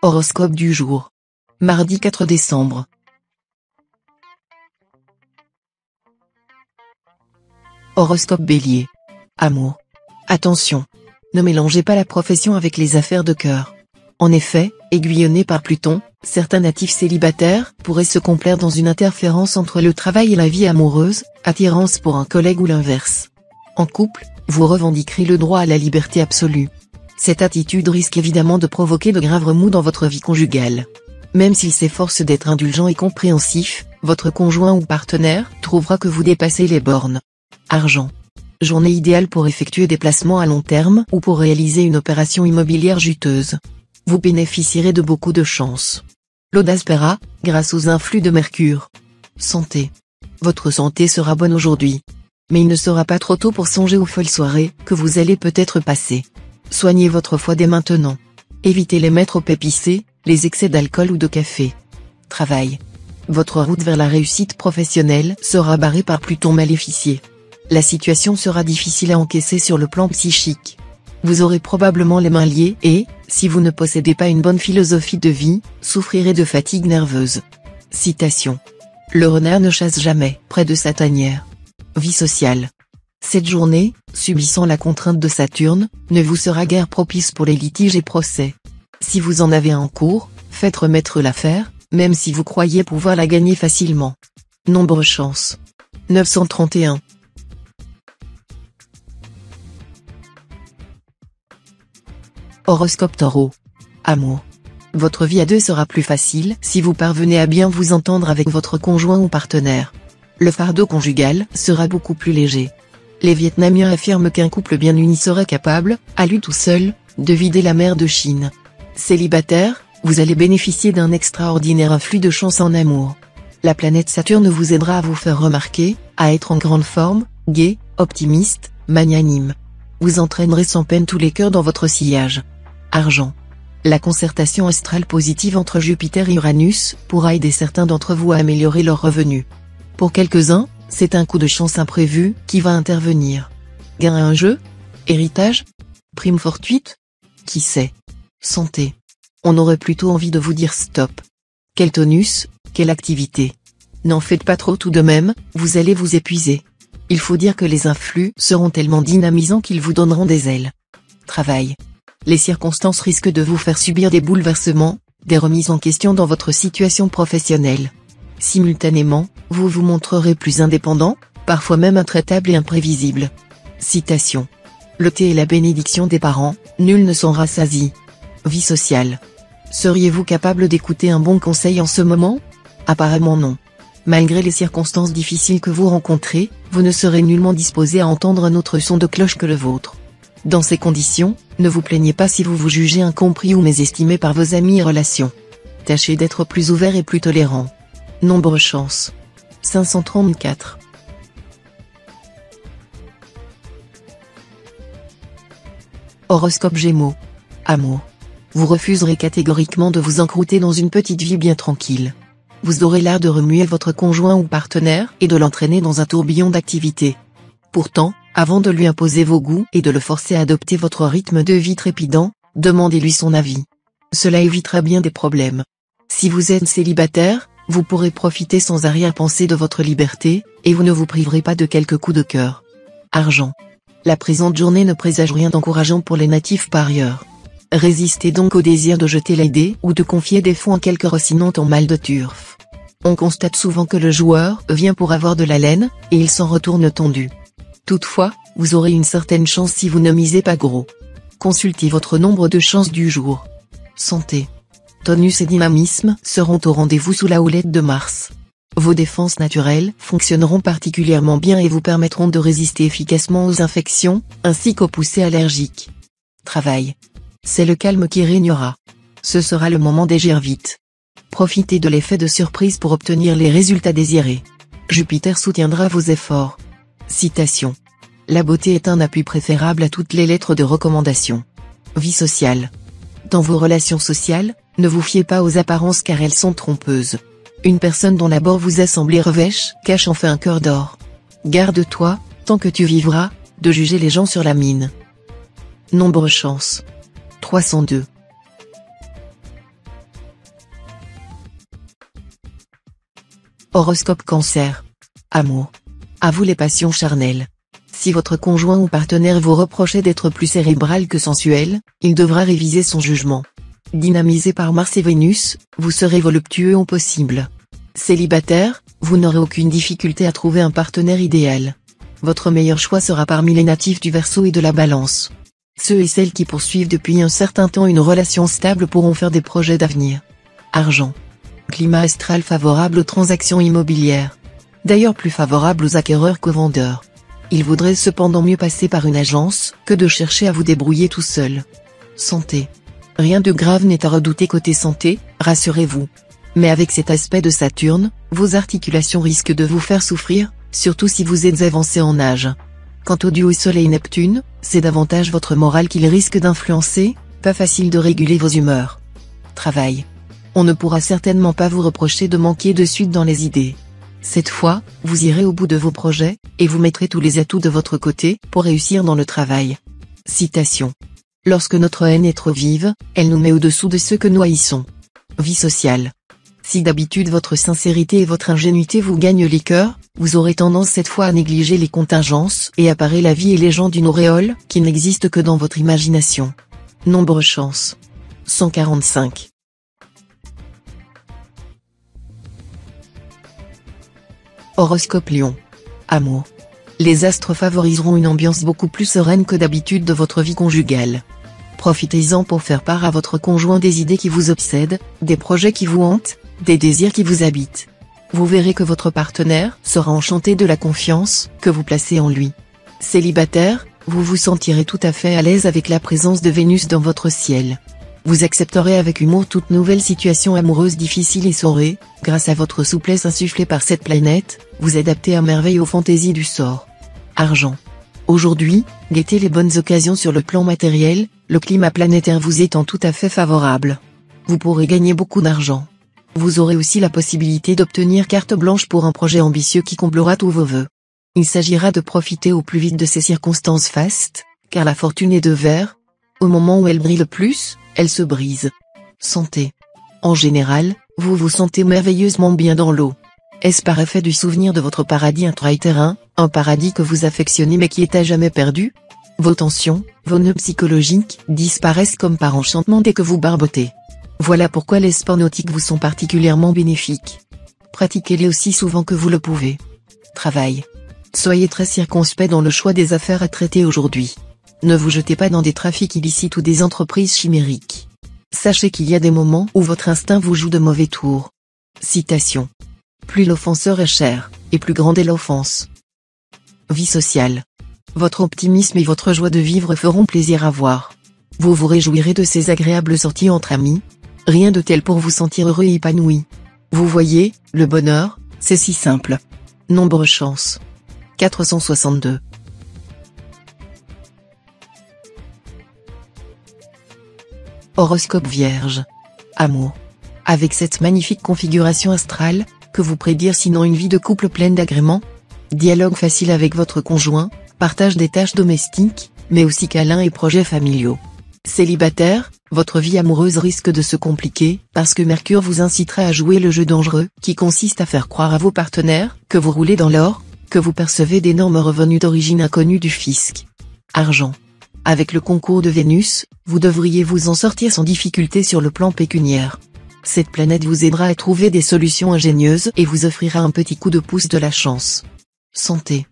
Horoscope du jour. Mardi 4 décembre. Horoscope Bélier. Amour. Attention. Ne mélangez pas la profession avec les affaires de cœur. En effet, aiguillonnés par Pluton, certains natifs célibataires pourraient se complaire dans une interférence entre le travail et la vie amoureuse, attirance pour un collègue ou l'inverse. En couple, vous revendiquerez le droit à la liberté absolue. Cette attitude risque évidemment de provoquer de graves remous dans votre vie conjugale. Même s'il s'efforce d'être indulgent et compréhensif, votre conjoint ou partenaire trouvera que vous dépassez les bornes. Argent. Journée idéale pour effectuer des placements à long terme ou pour réaliser une opération immobilière juteuse. Vous bénéficierez de beaucoup de chance. L'audace paiera, grâce aux influx de Mercure. Santé. Votre santé sera bonne aujourd'hui. Mais il ne sera pas trop tôt pour songer aux folles soirées que vous allez peut-être passer. Soignez votre foie dès maintenant. Évitez les mets trop épicés, les excès d'alcool ou de café. Travail. Votre route vers la réussite professionnelle sera barrée par Pluton maléficié. La situation sera difficile à encaisser sur le plan psychique. Vous aurez probablement les mains liées et, si vous ne possédez pas une bonne philosophie de vie, souffrirez de fatigue nerveuse. Citation. Le renard ne chasse jamais près de sa tanière. Vie sociale. Cette journée, subissant la contrainte de Saturne, ne vous sera guère propice pour les litiges et procès. Si vous en avez en cours, faites remettre l'affaire, même si vous croyez pouvoir la gagner facilement. Nombre chance. 931. Horoscope Taureau. Amour. Votre vie à deux sera plus facile si vous parvenez à bien vous entendre avec votre conjoint ou partenaire. Le fardeau conjugal sera beaucoup plus léger. Les Vietnamiens affirment qu'un couple bien uni serait capable, à lui tout seul, de vider la mer de Chine. Célibataire, vous allez bénéficier d'un extraordinaire influx de chance en amour. La planète Saturne vous aidera à vous faire remarquer, à être en grande forme, gai, optimiste, magnanime. Vous entraînerez sans peine tous les cœurs dans votre sillage. Argent. La concertation astrale positive entre Jupiter et Uranus pourra aider certains d'entre vous à améliorer leurs revenus. Pour quelques-uns, c'est un coup de chance imprévu qui va intervenir. Gain à un jeu? Héritage? Prime fortuite? Qui sait? Santé. On aurait plutôt envie de vous dire stop. Quel tonus, quelle activité. N'en faites pas trop tout de même, vous allez vous épuiser. Il faut dire que les influx seront tellement dynamisants qu'ils vous donneront des ailes. Travail. Les circonstances risquent de vous faire subir des bouleversements, des remises en question dans votre situation professionnelle. Simultanément, vous vous montrerez plus indépendant, parfois même intraitable et imprévisible. Citation. Le thé est la bénédiction des parents, nul ne s'en rassasie. Vie sociale. Seriez-vous capable d'écouter un bon conseil en ce moment? Apparemment non. Malgré les circonstances difficiles que vous rencontrez, vous ne serez nullement disposé à entendre un autre son de cloche que le vôtre. Dans ces conditions, ne vous plaignez pas si vous vous jugez incompris ou mésestimé par vos amis et relations. Tâchez d'être plus ouvert et plus tolérant. Nombre chance. 534. Horoscope Gémeaux. Amour. Vous refuserez catégoriquement de vous encrouter dans une petite vie bien tranquille. Vous aurez l'art de remuer votre conjoint ou partenaire et de l'entraîner dans un tourbillon d'activités. Pourtant, avant de lui imposer vos goûts et de le forcer à adopter votre rythme de vie trépidant, demandez-lui son avis. Cela évitera bien des problèmes. Si vous êtes célibataire, vous pourrez profiter sans arrière-pensée de votre liberté, et vous ne vous priverez pas de quelques coups de cœur. Argent. La présente journée ne présage rien d'encourageant pour les natifs parieurs. Résistez donc au désir de jeter les dés ou de confier des fonds à quelque rossinant en mal de turf. On constate souvent que le joueur vient pour avoir de la laine, et il s'en retourne tondu. Toutefois, vous aurez une certaine chance si vous ne misez pas gros. Consultez votre nombre de chances du jour. Santé. Tonus et dynamisme seront au rendez-vous sous la houlette de Mars. Vos défenses naturelles fonctionneront particulièrement bien et vous permettront de résister efficacement aux infections, ainsi qu'aux poussées allergiques. Travail. C'est le calme qui régnera. Ce sera le moment d'agir vite. Profitez de l'effet de surprise pour obtenir les résultats désirés. Jupiter soutiendra vos efforts. Citation. La beauté est un appui préférable à toutes les lettres de recommandation. Vie sociale. Dans vos relations sociales, ne vous fiez pas aux apparences car elles sont trompeuses. Une personne dont l'abord vous a semblé revêche cache enfin un cœur d'or. Garde-toi, tant que tu vivras, de juger les gens sur la mine. Nombre chance. 302. Horoscope Cancer. Amour. À vous les passions charnelles. Si votre conjoint ou partenaire vous reprochait d'être plus cérébral que sensuel, il devra réviser son jugement. Dynamisé par Mars et Vénus, vous serez voluptueux au possible. Célibataire, vous n'aurez aucune difficulté à trouver un partenaire idéal. Votre meilleur choix sera parmi les natifs du Verseau et de la Balance. Ceux et celles qui poursuivent depuis un certain temps une relation stable pourront faire des projets d'avenir. Argent. Climat astral favorable aux transactions immobilières. D'ailleurs plus favorable aux acquéreurs qu'aux vendeurs. Il vaudrait cependant mieux passer par une agence que de chercher à vous débrouiller tout seul. Santé. Rien de grave n'est à redouter côté santé, rassurez-vous. Mais avec cet aspect de Saturne, vos articulations risquent de vous faire souffrir, surtout si vous êtes avancé en âge. Quant au duo Soleil-Neptune, c'est davantage votre morale qu'il risque d'influencer, pas facile de réguler vos humeurs. Travail. On ne pourra certainement pas vous reprocher de manquer de suite dans les idées. Cette fois, vous irez au bout de vos projets, et vous mettrez tous les atouts de votre côté pour réussir dans le travail. Citation. Lorsque notre haine est trop vive, elle nous met au-dessous de ceux que nous haïssons. Vie sociale. Si d'habitude votre sincérité et votre ingénuité vous gagnent les cœurs, vous aurez tendance cette fois à négliger les contingences et à parer la vie et les gens d'une auréole qui n'existe que dans votre imagination. Nombre chance. 145. Horoscope Lion. Amour. Les astres favoriseront une ambiance beaucoup plus sereine que d'habitude de votre vie conjugale. Profitez-en pour faire part à votre conjoint des idées qui vous obsèdent, des projets qui vous hantent, des désirs qui vous habitent. Vous verrez que votre partenaire sera enchanté de la confiance que vous placez en lui. Célibataire, vous vous sentirez tout à fait à l'aise avec la présence de Vénus dans votre ciel. Vous accepterez avec humour toute nouvelle situation amoureuse difficile et saurez, grâce à votre souplesse insufflée par cette planète, vous adapter à merveille aux fantaisies du sort. Argent. Aujourd'hui, guettez les bonnes occasions sur le plan matériel, le climat planétaire vous étant tout à fait favorable. Vous pourrez gagner beaucoup d'argent. Vous aurez aussi la possibilité d'obtenir carte blanche pour un projet ambitieux qui comblera tous vos vœux. Il s'agira de profiter au plus vite de ces circonstances fastes, car la fortune est de verre. Au moment où elle brille le plus, elle se brise. Santé. En général, vous vous sentez merveilleusement bien dans l'eau. Est-ce par effet du souvenir de votre paradis intra-terrain, un paradis que vous affectionnez mais qui est à jamais perdu? Vos tensions, vos nœuds psychologiques, disparaissent comme par enchantement dès que vous barbotez. Voilà pourquoi les sports nautiques vous sont particulièrement bénéfiques. Pratiquez-les aussi souvent que vous le pouvez. Travail. Soyez très circonspect dans le choix des affaires à traiter aujourd'hui. Ne vous jetez pas dans des trafics illicites ou des entreprises chimériques. Sachez qu'il y a des moments où votre instinct vous joue de mauvais tours. Citation. Plus l'offenseur est cher, et plus grande est l'offense. Vie sociale. Votre optimisme et votre joie de vivre feront plaisir à voir. Vous vous réjouirez de ces agréables sorties entre amis. Rien de tel pour vous sentir heureux et épanoui. Vous voyez, le bonheur, c'est si simple. Nombre chance. 462. Horoscope Vierge. Amour. Avec cette magnifique configuration astrale, que vous prédire sinon une vie de couple pleine d'agréments? Dialogue facile avec votre conjoint, partage des tâches domestiques, mais aussi câlins et projets familiaux. Célibataire, votre vie amoureuse risque de se compliquer, parce que Mercure vous incitera à jouer le jeu dangereux, qui consiste à faire croire à vos partenaires, que vous roulez dans l'or, que vous percevez d'énormes revenus d'origine inconnue du fisc. Argent. Avec le concours de Vénus, vous devriez vous en sortir sans difficulté sur le plan pécuniaire. Cette planète vous aidera à trouver des solutions ingénieuses et vous offrira un petit coup de pouce de la chance. Santé.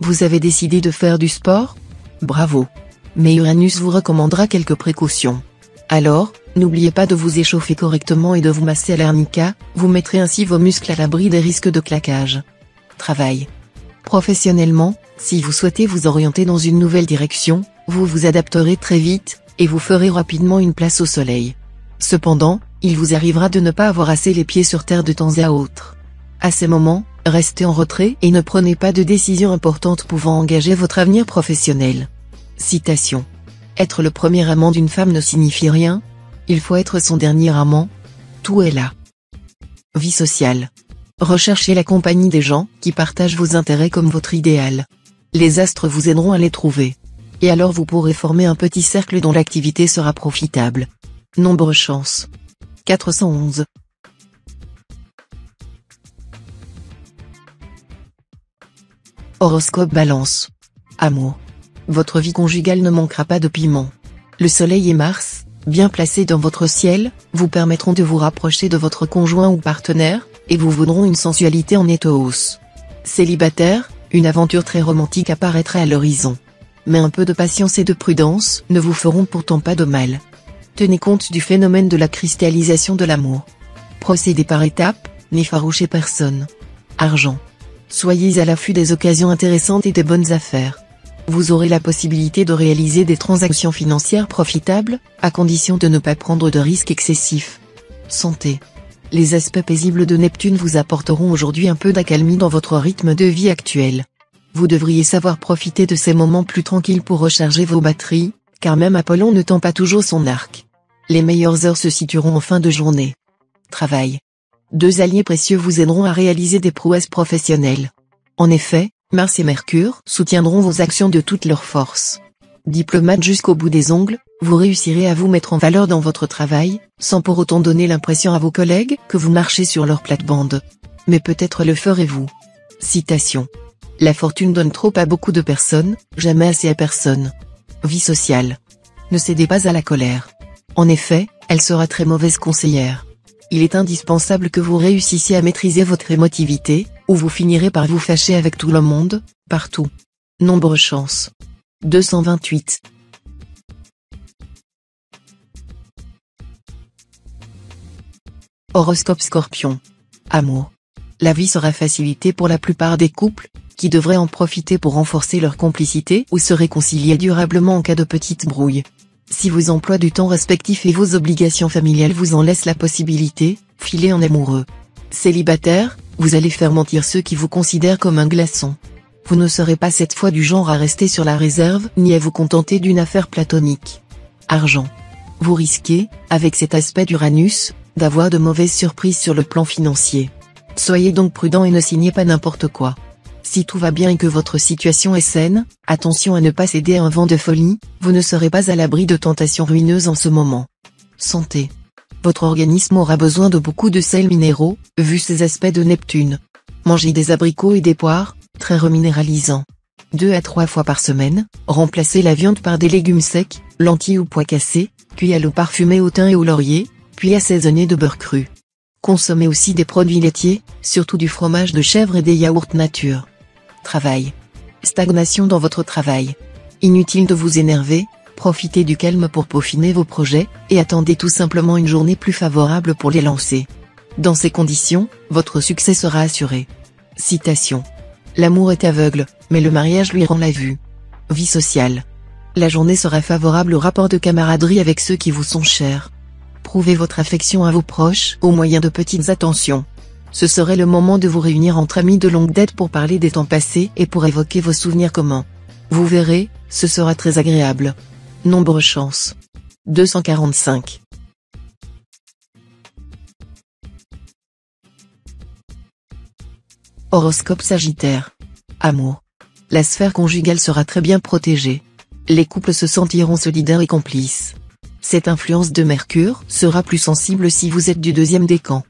Vous avez décidé de faire du sport? Bravo. Mais Uranus vous recommandera quelques précautions. Alors, n'oubliez pas de vous échauffer correctement et de vous masser à l'arnica, vous mettrez ainsi vos muscles à l'abri des risques de claquage. Travail. Professionnellement, si vous souhaitez vous orienter dans une nouvelle direction, vous vous adapterez très vite, et vous ferez rapidement une place au soleil. Cependant, il vous arrivera de ne pas avoir assez les pieds sur terre de temps à autre. À ces moments, restez en retrait et ne prenez pas de décisions importantes pouvant engager votre avenir professionnel. Citation. Être le premier amant d'une femme ne signifie rien. Il faut être son dernier amant. Tout est là. Vie sociale. Recherchez la compagnie des gens qui partagent vos intérêts comme votre idéal. Les astres vous aideront à les trouver. Et alors vous pourrez former un petit cercle dont l'activité sera profitable. Nombre chance. 411. Horoscope Balance. Amour. Votre vie conjugale ne manquera pas de piment. Le Soleil et Mars, bien placés dans votre ciel, vous permettront de vous rapprocher de votre conjoint ou partenaire, et vous vaudront une sensualité en nette hausse. Célibataire, une aventure très romantique apparaîtra à l'horizon. Mais un peu de patience et de prudence ne vous feront pourtant pas de mal. Tenez compte du phénomène de la cristallisation de l'amour. Procédez par étapes, n'effarouchez personne. Argent. Soyez à l'affût des occasions intéressantes et des bonnes affaires. Vous aurez la possibilité de réaliser des transactions financières profitables, à condition de ne pas prendre de risques excessifs. Santé. Les aspects paisibles de Neptune vous apporteront aujourd'hui un peu d'accalmie dans votre rythme de vie actuel. Vous devriez savoir profiter de ces moments plus tranquilles pour recharger vos batteries, car même Apollon ne tend pas toujours son arc. Les meilleures heures se situeront en fin de journée. Travail. Deux alliés précieux vous aideront à réaliser des prouesses professionnelles. En effet, Mars et Mercure soutiendront vos actions de toute leur force. Diplomate jusqu'au bout des ongles, vous réussirez à vous mettre en valeur dans votre travail, sans pour autant donner l'impression à vos collègues que vous marchez sur leur plate-bande. Mais peut-être le ferez-vous. Citation. La fortune donne trop à beaucoup de personnes, jamais assez à personne. Vie sociale. Ne cédez pas à la colère. En effet, elle sera très mauvaise conseillère. Il est indispensable que vous réussissiez à maîtriser votre émotivité, ou vous finirez par vous fâcher avec tout le monde, partout. Nombre chance. 228. Horoscope Scorpion. Amour. La vie sera facilitée pour la plupart des couples, qui devraient en profiter pour renforcer leur complicité ou se réconcilier durablement en cas de petite brouille. Si vos emplois du temps respectifs et vos obligations familiales vous en laissent la possibilité, filez en amoureux. Célibataire, vous allez faire mentir ceux qui vous considèrent comme un glaçon. Vous ne serez pas cette fois du genre à rester sur la réserve ni à vous contenter d'une affaire platonique. Argent. Vous risquez, avec cet aspect d'Uranus, d'avoir de mauvaises surprises sur le plan financier. Soyez donc prudent et ne signez pas n'importe quoi. Si tout va bien et que votre situation est saine, attention à ne pas céder à un vent de folie, vous ne serez pas à l'abri de tentations ruineuses en ce moment. Santé. Votre organisme aura besoin de beaucoup de sels minéraux, vu ces aspects de Neptune. Mangez des abricots et des poires, très reminéralisants. 2 à 3 fois par semaine, remplacez la viande par des légumes secs, lentilles ou pois cassés, cuits à l'eau parfumée au thym et au laurier, puis assaisonnés de beurre cru. Consommez aussi des produits laitiers, surtout du fromage de chèvre et des yaourts nature. Travail. Stagnation dans votre travail. Inutile de vous énerver, profitez du calme pour peaufiner vos projets, et attendez tout simplement une journée plus favorable pour les lancer. Dans ces conditions, votre succès sera assuré. Citation. L'amour est aveugle, mais le mariage lui rend la vue. Vie sociale. La journée sera favorable au rapport de camaraderie avec ceux qui vous sont chers. Prouvez votre affection à vos proches au moyen de petites attentions. Ce serait le moment de vous réunir entre amis de longue date pour parler des temps passés et pour évoquer vos souvenirs communs. Vous verrez, ce sera très agréable. Nombre chance. 245. Horoscope Sagittaire. Amour. La sphère conjugale sera très bien protégée. Les couples se sentiront solidaires et complices. Cette influence de Mercure sera plus sensible si vous êtes du deuxième décan.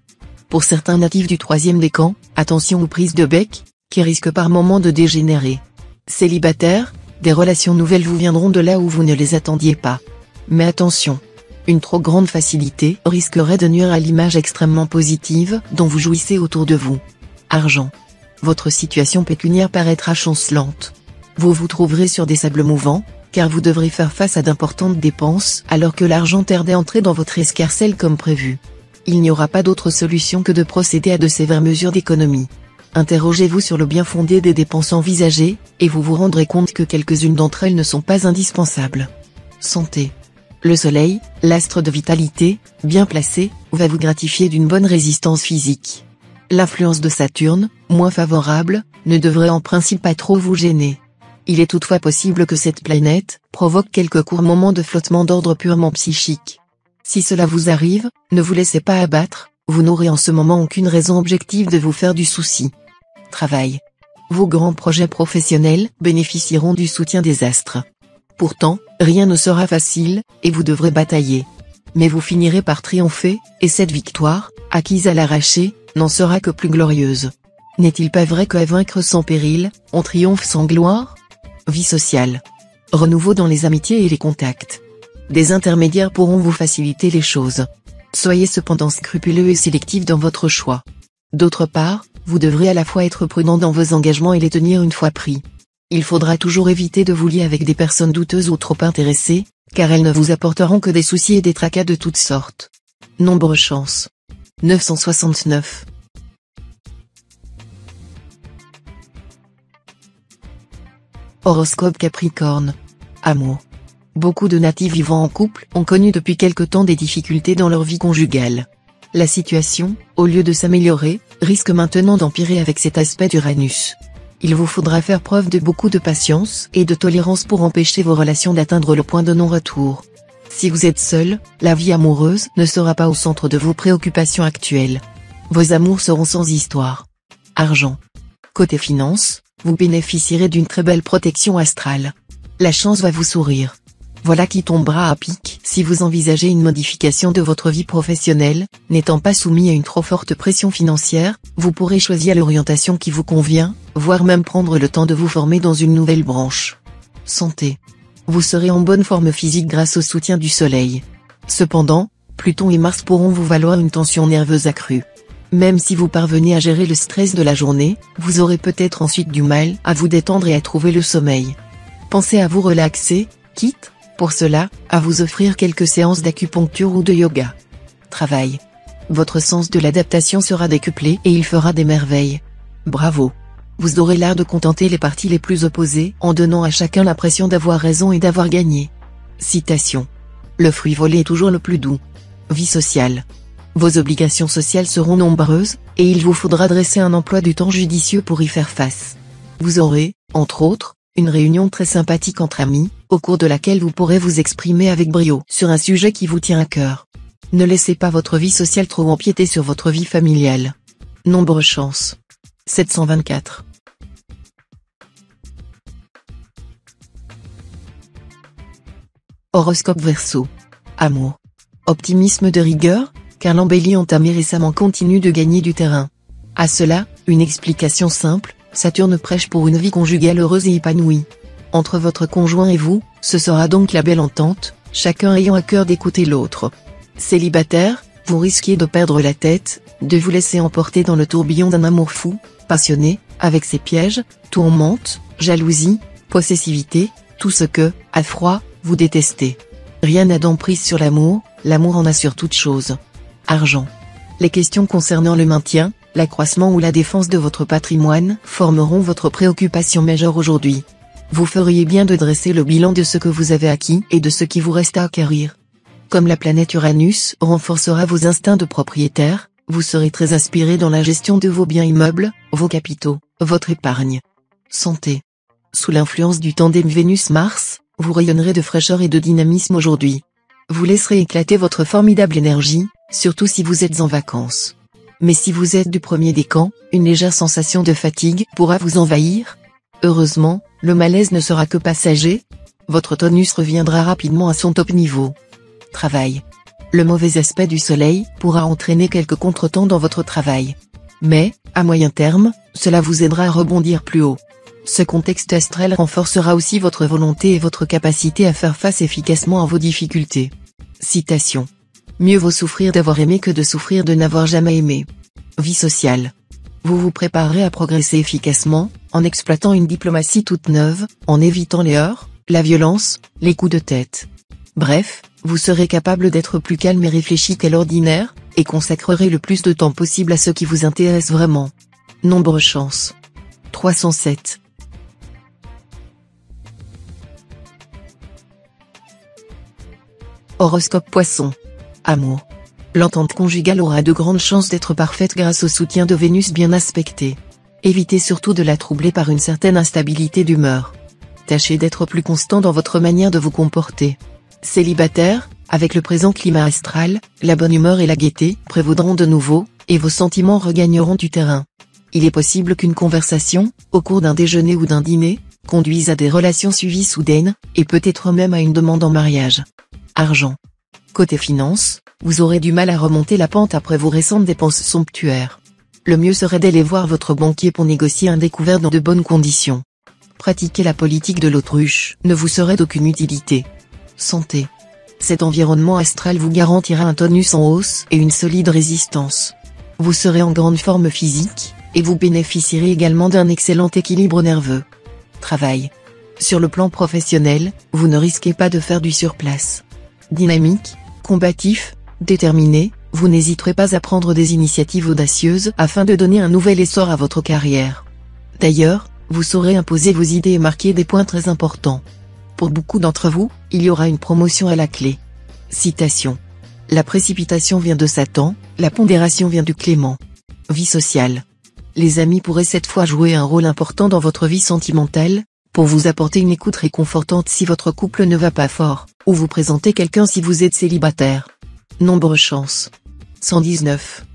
Pour certains natifs du troisième décan, attention aux prises de bec, qui risquent par moments de dégénérer. Célibataire, des relations nouvelles vous viendront de là où vous ne les attendiez pas. Mais attention, une trop grande facilité risquerait de nuire à l'image extrêmement positive dont vous jouissez autour de vous. Argent. Votre situation pécuniaire paraîtra chancelante. Vous vous trouverez sur des sables mouvants, car vous devrez faire face à d'importantes dépenses alors que l'argent tarde à entrer dans votre escarcelle comme prévu. Il n'y aura pas d'autre solution que de procéder à de sévères mesures d'économie. Interrogez-vous sur le bien fondé des dépenses envisagées, et vous vous rendrez compte que quelques-unes d'entre elles ne sont pas indispensables. Santé. Le soleil, l'astre de vitalité, bien placé, va vous gratifier d'une bonne résistance physique. L'influence de Saturne, moins favorable, ne devrait en principe pas trop vous gêner. Il est toutefois possible que cette planète provoque quelques courts moments de flottement d'ordre purement psychique. Si cela vous arrive, ne vous laissez pas abattre, vous n'aurez en ce moment aucune raison objective de vous faire du souci. Travail. Vos grands projets professionnels bénéficieront du soutien des astres. Pourtant, rien ne sera facile, et vous devrez batailler. Mais vous finirez par triompher, et cette victoire, acquise à l'arraché, n'en sera que plus glorieuse. N'est-il pas vrai qu'à vaincre sans péril, on triomphe sans gloire? Vie sociale. Renouveau dans les amitiés et les contacts. Des intermédiaires pourront vous faciliter les choses. Soyez cependant scrupuleux et sélectif dans votre choix. D'autre part, vous devrez à la fois être prudent dans vos engagements et les tenir une fois pris. Il faudra toujours éviter de vous lier avec des personnes douteuses ou trop intéressées, car elles ne vous apporteront que des soucis et des tracas de toutes sortes. Nombre chance. 969. Horoscope Capricorne. Amour. Beaucoup de natifs vivant en couple ont connu depuis quelque temps des difficultés dans leur vie conjugale. La situation, au lieu de s'améliorer, risque maintenant d'empirer avec cet aspect d'Uranus. Il vous faudra faire preuve de beaucoup de patience et de tolérance pour empêcher vos relations d'atteindre le point de non-retour. Si vous êtes seul, la vie amoureuse ne sera pas au centre de vos préoccupations actuelles. Vos amours seront sans histoire. Argent. Côté finance, vous bénéficierez d'une très belle protection astrale. La chance va vous sourire. Voilà qui tombera à pic si vous envisagez une modification de votre vie professionnelle, n'étant pas soumis à une trop forte pression financière, vous pourrez choisir l'orientation qui vous convient, voire même prendre le temps de vous former dans une nouvelle branche. Santé. Vous serez en bonne forme physique grâce au soutien du soleil. Cependant, Pluton et Mars pourront vous valoir une tension nerveuse accrue. Même si vous parvenez à gérer le stress de la journée, vous aurez peut-être ensuite du mal à vous détendre et à trouver le sommeil. Pensez à vous relaxer, quitte, pour cela, à vous offrir quelques séances d'acupuncture ou de yoga. Travail. Votre sens de l'adaptation sera décuplé et il fera des merveilles. Bravo. Vous aurez l'art de contenter les parties les plus opposées en donnant à chacun l'impression d'avoir raison et d'avoir gagné. Citation. Le fruit volé est toujours le plus doux. Vie sociale. Vos obligations sociales seront nombreuses, et il vous faudra dresser un emploi du temps judicieux pour y faire face. Vous aurez, entre autres, une réunion très sympathique entre amis, au cours de laquelle vous pourrez vous exprimer avec brio sur un sujet qui vous tient à cœur. Ne laissez pas votre vie sociale trop empiéter sur votre vie familiale. Nombre chance. 724. Horoscope Verseau. Amour. Optimisme de rigueur, car l'embellie entamée récemment continue de gagner du terrain. À cela, une explication simple, Saturne prêche pour une vie conjugale heureuse et épanouie. Entre votre conjoint et vous, ce sera donc la belle entente, chacun ayant à cœur d'écouter l'autre. Célibataire, vous risquez de perdre la tête, de vous laisser emporter dans le tourbillon d'un amour fou, passionné, avec ses pièges, tourmentes, jalousie, possessivité, tout ce que, à froid, vous détestez. Rien n'a d'emprise sur l'amour, l'amour en assure toute chose. Argent. Les questions concernant le maintien, l'accroissement ou la défense de votre patrimoine formeront votre préoccupation majeure aujourd'hui. Vous feriez bien de dresser le bilan de ce que vous avez acquis et de ce qui vous reste à acquérir. Comme la planète Uranus renforcera vos instincts de propriétaire, vous serez très inspiré dans la gestion de vos biens immeubles, vos capitaux, votre épargne. Santé. Sous l'influence du tandem Vénus-Mars, vous rayonnerez de fraîcheur et de dynamisme aujourd'hui. Vous laisserez éclater votre formidable énergie, surtout si vous êtes en vacances. Mais si vous êtes du premier des camps, une légère sensation de fatigue pourra vous envahir. Heureusement, le malaise ne sera que passager. Votre tonus reviendra rapidement à son top niveau. Travail. Le mauvais aspect du soleil pourra entraîner quelques contretemps dans votre travail. Mais, à moyen terme, cela vous aidera à rebondir plus haut. Ce contexte astral renforcera aussi votre volonté et votre capacité à faire face efficacement à vos difficultés. Citation. Mieux vaut souffrir d'avoir aimé que de souffrir de n'avoir jamais aimé. Vie sociale. Vous vous préparerez à progresser efficacement, en exploitant une diplomatie toute neuve, en évitant les heurts, la violence, les coups de tête. Bref, vous serez capable d'être plus calme et réfléchi qu'à l'ordinaire, et consacrerez le plus de temps possible à ce qui vous intéresse vraiment. Nombre chance. 307. Horoscope Poisson. Amour. L'entente conjugale aura de grandes chances d'être parfaite grâce au soutien de Vénus bien aspecté. Évitez surtout de la troubler par une certaine instabilité d'humeur. Tâchez d'être plus constant dans votre manière de vous comporter. Célibataire, avec le présent climat astral, la bonne humeur et la gaieté prévaudront de nouveau, et vos sentiments regagneront du terrain. Il est possible qu'une conversation, au cours d'un déjeuner ou d'un dîner, conduise à des relations suivies soudaines, et peut-être même à une demande en mariage. Argent. Côté finance, vous aurez du mal à remonter la pente après vos récentes dépenses somptuaires. Le mieux serait d'aller voir votre banquier pour négocier un découvert dans de bonnes conditions. Pratiquer la politique de l'autruche ne vous serait d'aucune utilité. Santé. Cet environnement astral vous garantira un tonus en hausse et une solide résistance. Vous serez en grande forme physique, et vous bénéficierez également d'un excellent équilibre nerveux. Travail. Sur le plan professionnel, vous ne risquez pas de faire du surplace. Dynamique, combatif, déterminé, vous n'hésiterez pas à prendre des initiatives audacieuses afin de donner un nouvel essor à votre carrière. D'ailleurs, vous saurez imposer vos idées et marquer des points très importants. Pour beaucoup d'entre vous, il y aura une promotion à la clé. Citation. La précipitation vient de Satan, la pondération vient du Clément. Vie sociale. Les amis pourraient cette fois jouer un rôle important dans votre vie sentimentale, pour vous apporter une écoute réconfortante si votre couple ne va pas fort, ou vous présenter quelqu'un si vous êtes célibataire. Nombre chance. 119.